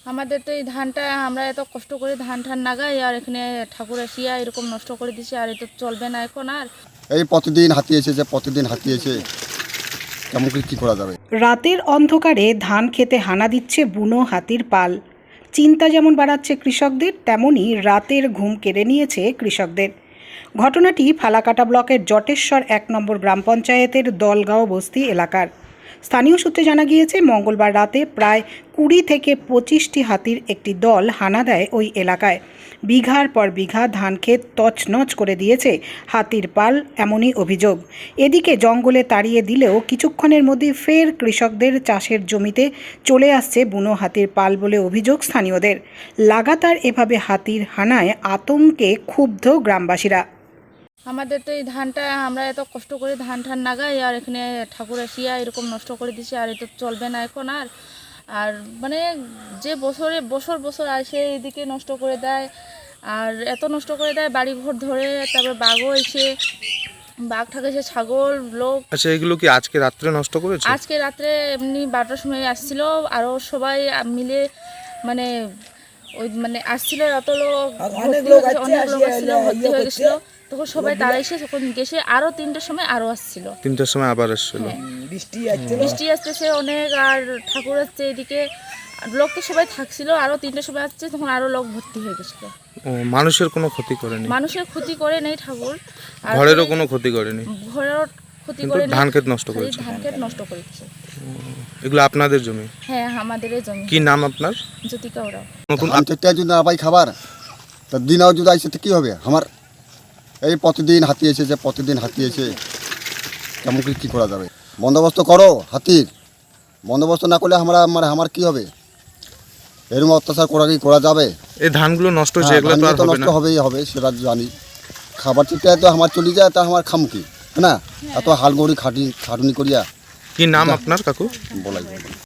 আমাদের তো এই ধানটা আমরা এত কষ্ট করে ধান লাগাই, আর এখানে ঠাকুর আসিয়া এরকম নষ্ট করে দিছে, আর এটা চলবে না এখন। আর এই প্রতিদিন হাতি এসেছে, প্রতিদিন হাতি এসে কেমন করে কী করা যাবে? রাতের অন্ধকারে ধান খেতে হানা দিচ্ছে বুনো হাতির পাল। চিন্তা যেমন বাড়াচ্ছে কৃষকদের, তেমনি রাতের ঘুম কেড়ে নিয়েছে কৃষকদের। ঘটনাটি ফালাকাটা ব্লকের জটেশ্বর ১ নম্বর গ্রাম পঞ্চায়েতের দলগাঁও বস্তি এলাকার। স্থানীয় সূত্রে জানা গিয়েছে, মঙ্গলবার রাতে প্রায় ২০ থেকে ২৫টি হাতির একটি দল হানা দেয় ওই এলাকায়। বিঘার পর বিঘা ধান ক্ষেত তছনছ করে দিয়েছে হাতির পাল, এমনই অভিযোগ। এদিকে জঙ্গলে তাড়িয়ে দিলেও কিছুক্ষণের মধ্যে ফের কৃষকদের চাষের জমিতে চলে আসছে বুনো হাতির পাল বলে অভিযোগ স্থানীয়দের। লাগাতার এভাবে হাতির হানায় আতঙ্কে ক্ষুব্ধ গ্রামবাসীরা। আমাদের তো এই ধানটা আমরা এত কষ্ট করে ধান লাগাই, আর এখানে ঠাকুর আসিয়া এরকম নষ্ট করে দিছে, আর এটা চলবে না এখন। আর আর মানে যে বছর বছর আসে এদিকে নষ্ট করে দেয়, আর এত নষ্ট করে দেয়, বাড়ি ঘর ধরে, তারপর বাঘও এসে বাঘ ঠাকেছে, ছাগল, লোক। আচ্ছা, এগুলো কি আজকে রাত্রে নষ্ট করেছে? আজকে রাত্রে এমনি 12টার সময় আসছিল, আরও সবাই মিলে মানে ওই মানে আসছিল, এত লোক, অনেক লোক আসছিল, ভর্তি হয়ে গেছিলো। তখন সবাই তারা এসে তখন গেছে, আরও 3টার সময় আরও আসছিল। 3টার সময় আবার আসছিল। বৃষ্টি আসতেছে অনেক, আর ঠাকুর আসছে এদিকে, লোক তো সবাই থাকছিল। আরও 3টার সময় আসছে, তখন আরও লোক ভর্তি হয়ে গেছিল। মানুষের কোনো ক্ষতি করেনি? মানুষের ক্ষতি করে নেই ঠাকুর, আর ঘরেরও কোনো ক্ষতি করেনি? ঘরেরও ক্ষতি কিন্তু করে ধান ক্ষেত নষ্ট করেছে। ধান ক্ষেত নষ্ট করেছে। এগুলো আপনাদের জমি? হ্যাঁ, আমাদের জমি। কি নাম আপনার? জ্যোতিকা ওরাও। নতুন ধান থেকে যদি না পাই খাবার, তা দিনাও যদি আসে তো কী হবে? আমার এই প্রতিদিন হাতি এসেছে, প্রতিদিন হাতি এসে কেমন করে কী করা যাবে? বন্দোবস্ত করো হাতির, বন্দোবস্ত না করলে আমার কী হবে? এরকম অত্যাচার করা যাবে? এই ধানগুলো নষ্ট হয়েছে, এগুলো তো আর ধান তো হবে নষ্ট না। হবে সেটা জানি। খাবার ঠিক তো আমার চলে যায়, তা আমার খাম কি? না, এত হালগড়ি খাটুনি করিয়া কি নাম আপনার কাকু? বলাই